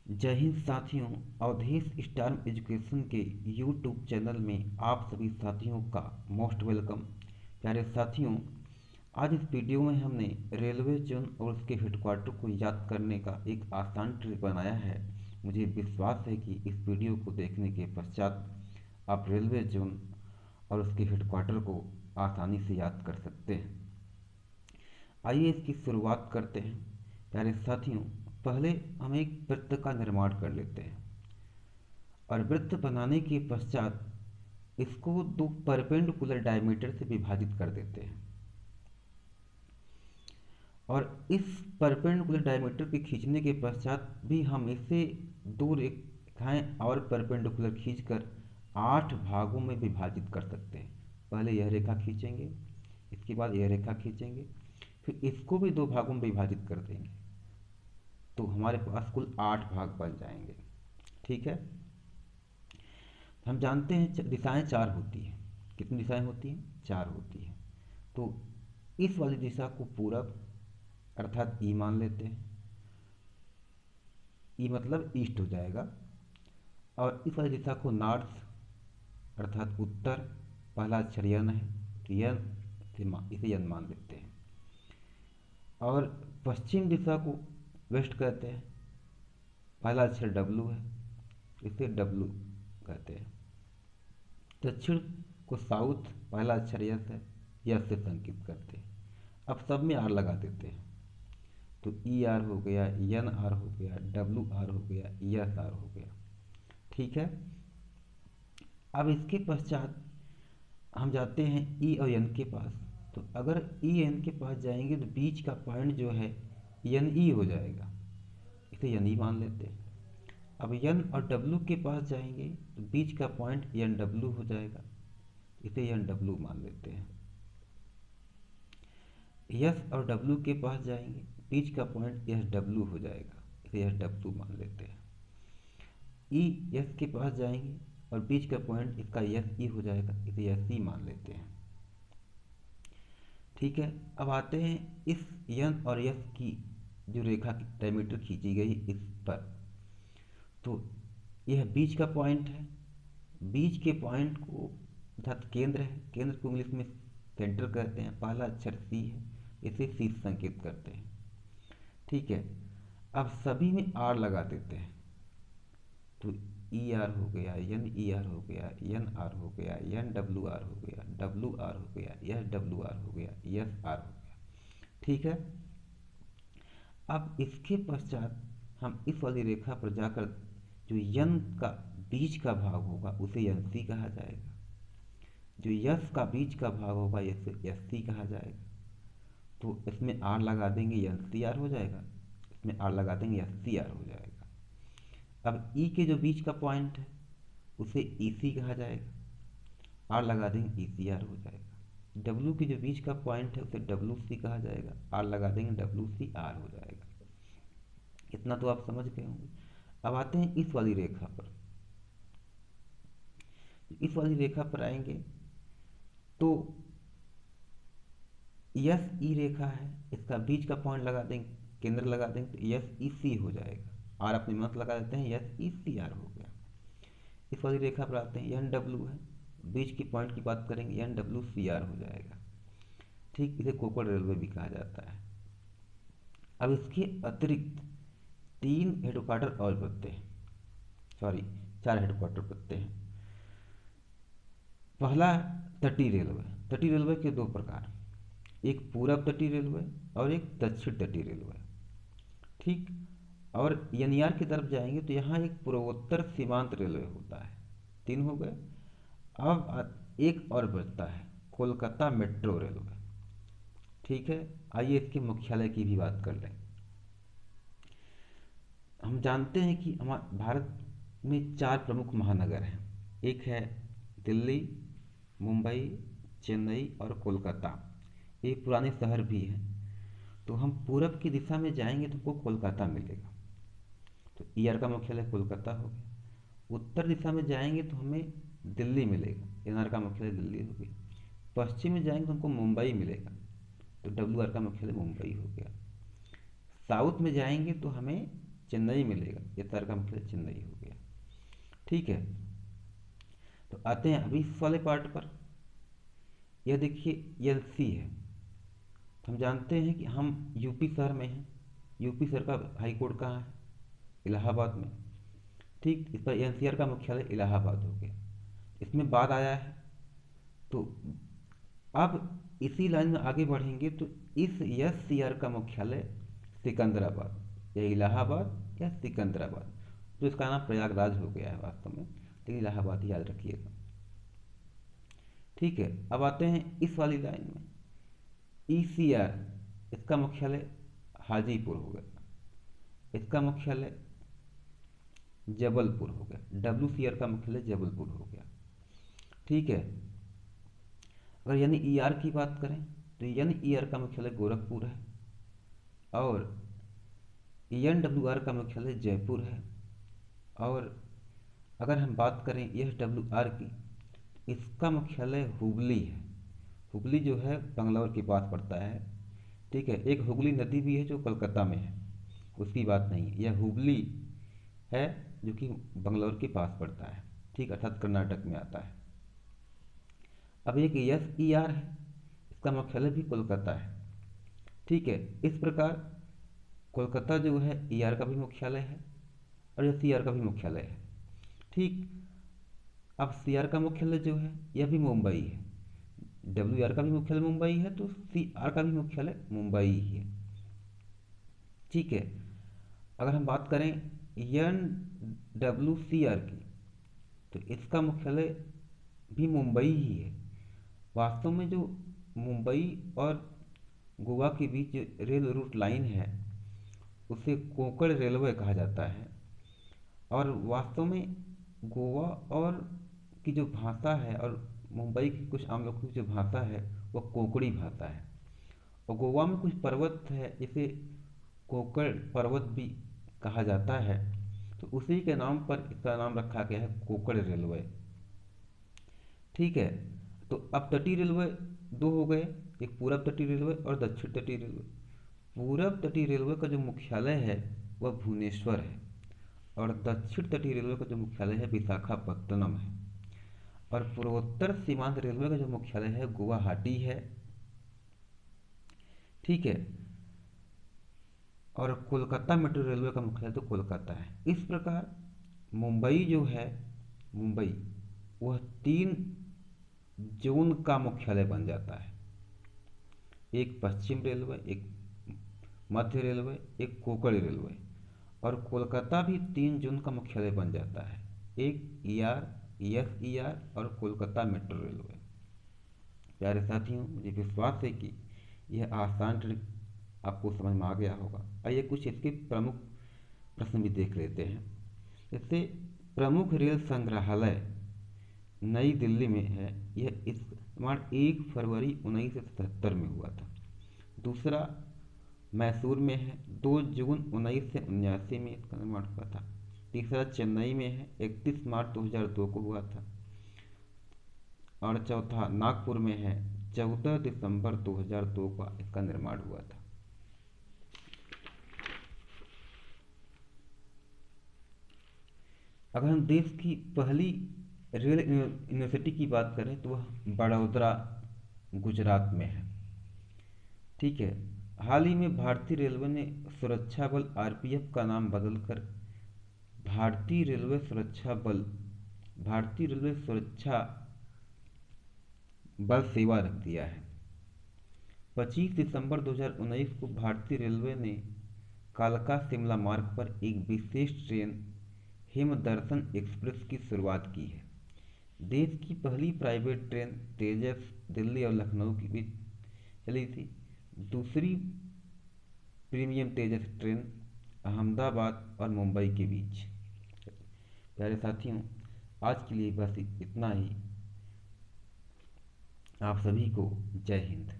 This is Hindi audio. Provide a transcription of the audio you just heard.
जय हिंद साथियों। अवधेश स्टार एजुकेशन के यूट्यूब चैनल में आप सभी साथियों का मोस्ट वेलकम। प्यारे साथियों, आज इस वीडियो में हमने रेलवे जोन और उसके हेडक्वार्टर को याद करने का एक आसान ट्रिक बनाया है। मुझे विश्वास है कि इस वीडियो को देखने के पश्चात आप रेलवे जोन और उसके हेडक्वार्टर को आसानी से याद कर सकते हैं। आइए इसकी शुरुआत करते हैं। प्यारे साथियों, पहले हम एक वृत्त का निर्माण कर लेते हैं और वृत्त बनाने के पश्चात इसको दो परपेंडिकुलर डायमीटर से विभाजित कर देते हैं और इस परपेंडिकुलर डायमीटर के खींचने के पश्चात भी हम इसे दो रेखाएं और परपेंडिकुलर खींचकर 8 भागों में विभाजित कर सकते हैं। पहले यह रेखा खींचेंगे, इसके बाद यह रेखा खींचेंगे, फिर इसको भी दो भागों में विभाजित कर देंगे, तो हमारे पास कुल 8 भाग बन जाएंगे। ठीक है, हम जानते हैं दिशाएं 4 होती हैं। कितनी दिशाएं होती हैं? 4 होती हैं। तो इस वाली दिशा को पूरब अर्थात ई मान लेते हैं। ई मतलब ईस्ट हो जाएगा। और इस वाली दिशा को नॉर्थ अर्थात उत्तर, पहला अक्षर यन है तो यन से इसे यन मान लेते हैं। और पश्चिम दिशा को वेस्ट कहते हैं, पहला अक्षर डब्लू है, इसे डब्लू कहते हैं। दक्षिण को साउथ, पहला अक्षर यस है, यस से संकेत करते हैं। अब सब में आर लगा देते हैं, तो ई आर हो गया, एन आर हो गया, डब्लू आर हो गया, एस आर हो गया। ठीक है, अब इसके पश्चात हम जाते हैं ई और एन के पास। तो अगर ई एन के पास जाएंगे तो बीच का पॉइंट जो है एन ई हो जाएगा, इसे एन ई मान लेते हैं। अब एन और डब्लू के पास जाएंगे तो बीच का पॉइंट एन डब्लू हो जाएगा, इसे एन डब्लू मान लेते हैं। यस और डब्लू के पास जाएंगे, बीच का पॉइंट एस डब्लू हो जाएगा, इसे एस डब्लू मान लेते हैं। ई एस के पास जाएंगे और बीच का पॉइंट इसका एस ई हो जाएगा, इसे एस ई मान लेते हैं। ठीक है, अब आते हैं इस एन और एस की जो रेखा की डायमीटर खींची गई इस पर, तो यह बीच का पॉइंट है। बीच के पॉइंट को अर्थात केंद्र है, केंद्र को इंग्लिश में सेंटर कहते हैं, पहला अक्षर सी है, इसे सी से संकेत करते हैं। ठीक है, अब सभी में आर लगा देते हैं, तो ई आर हो गया, एन ई आर हो गया, एन आर हो गया, एन डब्ल्यू आर हो गया, डब्ल्यू आर हो गया, एस डब्ल्यू आर हो गया, एस आर हो गया। ठीक है, अब इसके पश्चात हम इस वाली रेखा पर जाकर जो यन का बीच का भाग होगा उसे यन सी कहा जाएगा, जो यस का बीच का भाग होगा इसे एस सी कहा जाएगा। तो इसमें आर लगा देंगे, एन सी आर हो जाएगा, इसमें आर लगा देंगे, एस सी आर हो जाएगा। अब ई के जो बीच का पॉइंट है उसे ई सी कहा जाएगा, आर लगा देंगे, ई सी आर हो जाएगा। डब्ल्यू के जो बीच का पॉइंट है उसे डब्ल्यू सी कहा जाएगा, आर लगा देंगे, डब्ल्यू सी आर हो जाएगा। इतना तो आप समझ गए होंगे। अब आते हैं इस वाली रेखा पर। इस वाली रेखा पर आएंगे तो यस ई रेखा है, इसका बीच का पॉइंट लगा देंगे, केंद्र लगा देंगे, तो यस ई सी हो जाएगा। आर अपने मत लगा देते हैं, यस ई सी आर हो गया। इस वाली रेखा पर आते हैं, एन डब्ल्यू है, बीच की पॉइंट की बात करेंगे, एन डब्ल्यू सी आर हो जाएगा। ठीक, इसे कोकड़ रेलवे भी कहा जाता है। अब इसके अतिरिक्त 3 हेडक्वार्टर और बनते हैं, सॉरी 4 हेडक्वार्टर बनते हैं। पहला तटीय रेलवे। तटीय रेलवे के दो प्रकार, एक पूरब तटीय रेलवे और एक दक्षिण तटीय रेलवे। ठीक, और यनियार की तरफ जाएंगे तो यहाँ एक पूर्वोत्तर सीमांत रेलवे होता है। 3 हो गए। अब एक और बचता है कोलकाता मेट्रो रेलवे। ठीक है, आइए इसके मुख्यालय की भी बात कर लें। हम जानते हैं कि हमारे भारत में 4 प्रमुख महानगर हैं। एक है दिल्ली, मुंबई, चेन्नई और कोलकाता। ये पुराने शहर भी हैं। तो हम पूरब की दिशा में जाएंगे तो हमको कोलकाता मिलेगा, तो ईआर का मुख्यालय कोलकाता हो गया। उत्तर दिशा में जाएंगे तो हमें दिल्ली मिलेगा, एनआर का मुख्यालय दिल्ली हो गया। पश्चिम में जाएंगे तो हमको मुंबई मिलेगा, तो डब्ल्यू आर का मुख्यालय मुंबई हो गया। साउथ में जाएंगे तो हमें चेन्नई मिलेगा। एस आर का मुख्यालय चेन्नई हो गया। ठीक है, तो आते हैं अभी इस वाले पार्ट पर। यह देखिए एलसी है, तो हम जानते हैं कि हम यूपी शहर में हैं। यूपी शहर का हाई कोर्ट कहाँ है? इलाहाबाद में। ठीक, इस पर एनसीआर का मुख्यालय इलाहाबाद हो गया। इसमें बाद आया है। तो अब इसी लाइन में आगे बढ़ेंगे तो इस एस सी आर का मुख्यालय सिकंदराबाद या इलाहाबाद या सिकंदराबाद, तो इसका नाम प्रयागराज हो गया है वास्तव में, लेकिन इलाहाबाद ही याद रखिएगा। ठीक है, अब आते हैं इस वाली लाइन में। ईसीआर, इसका मुख्यालय हाजीपुर हो गया, इसका मुख्यालय जबलपुर हो गया। डब्ल्यूसीआर का मुख्यालय जबलपुर हो गया। ठीक है, अगर यानी ईआर की बात करें तो यानी ईआर का मुख्यालय गोरखपुर है, और एनडब्ल्यूआर का मुख्यालय जयपुर है। और अगर हम बात करें एसडब्ल्यूआर की, इसका मुख्यालय हुबली है। हुबली जो है बंगलौर के पास पड़ता है। ठीक है, एक हुगली नदी भी है जो कोलकाता में है, उसकी बात नहीं है, यह हुबली है जो कि बंगलौर के पास पड़ता है। ठीक, अर्थात कर्नाटक में आता है। अब एक एस ई आर है, इसका मुख्यालय भी कोलकाता है। ठीक है, इस प्रकार कोलकाता जो है ई आर का भी मुख्यालय है और एस सी आर का भी मुख्यालय है। ठीक, अब सी आर का मुख्यालय जो है यह भी मुंबई है। डब्ल्यू आर का भी मुख्यालय मुंबई है, तो सी आर का भी मुख्यालय मुंबई ही है। ठीक है, अगर हम बात करें एन डब्ल्यू सी आर की, तो इसका मुख्यालय भी मुंबई ही है। वास्तव में जो मुंबई और गोवा के बीच रेल रूट लाइन है उसे कोंकण रेलवे कहा जाता है। और वास्तव में गोवा और की जो भाषा है और मुंबई की कुछ आम लोगों की जो भाषा है वह कोंकणी भाषा है। और गोवा में कुछ पर्वत है जिसे कोंकण पर्वत भी कहा जाता है, तो उसी के नाम पर इसका नाम रखा गया है कोंकण रेलवे। ठीक है, तो अब तटीय रेलवे दो हो गए, एक पूरब तटीय रेलवे और दक्षिण तटीय रेलवे। पूरब तटीय रेलवे का जो मुख्यालय है वह भुवनेश्वर है, और दक्षिण तटीय रेलवे का जो मुख्यालय है विशाखापत्तनम है, और पूर्वोत्तर सीमांत रेलवे का जो मुख्यालय है गुवाहाटी है। ठीक है, और कोलकाता मेट्रो रेलवे का मुख्यालय तो कोलकाता है। इस प्रकार मुंबई जो है, मुंबई वह 3 जोन का मुख्यालय बन जाता है। एक पश्चिम रेलवे, एक मध्य रेलवे, एक कोंकण रेलवे। और कोलकाता भी 3 जोन का मुख्यालय बन जाता है, एक ईआर, एसईआर और कोलकाता मेट्रो रेलवे। प्यारे साथियों, मुझे विश्वास है कि यह आसान ट्रिक आपको समझ में आ गया होगा। आइए कुछ इसके प्रमुख प्रश्न भी देख लेते हैं। जैसे प्रमुख रेल संग्रहालय नई दिल्ली में है, यह इस निर्माण 1 फरवरी 1977 में हुआ था। दूसरा मैसूर में है, 2 जून 1979 में इसका निर्माण हुआ था। तीसरा चेन्नई में है, 31 मार्च 2002 को हुआ था। और चौथा नागपुर में है, 14 दिसंबर 2002 का इसका निर्माण हुआ था। अगर हम देश की पहली रेल यूनिवर्सिटी की बात करें तो वह बड़ौदरा गुजरात में है। ठीक है, हाल ही में भारतीय रेलवे ने सुरक्षा बल आरपीएफ का नाम बदलकर भारतीय रेलवे सुरक्षा बल, भारतीय रेलवे सुरक्षा बल सेवा रख दिया है। 25 दिसंबर 2019 को भारतीय रेलवे ने कालका शिमला मार्ग पर एक विशेष ट्रेन हिमदर्शन एक्सप्रेस की शुरुआत की है। देश की पहली प्राइवेट ट्रेन तेजस दिल्ली और लखनऊ के बीच चली थी। दूसरी प्रीमियम तेजस ट्रेन अहमदाबाद और मुंबई के बीच। प्यारे साथियों, आज के लिए बस इतना ही। आप सभी को जय हिंद।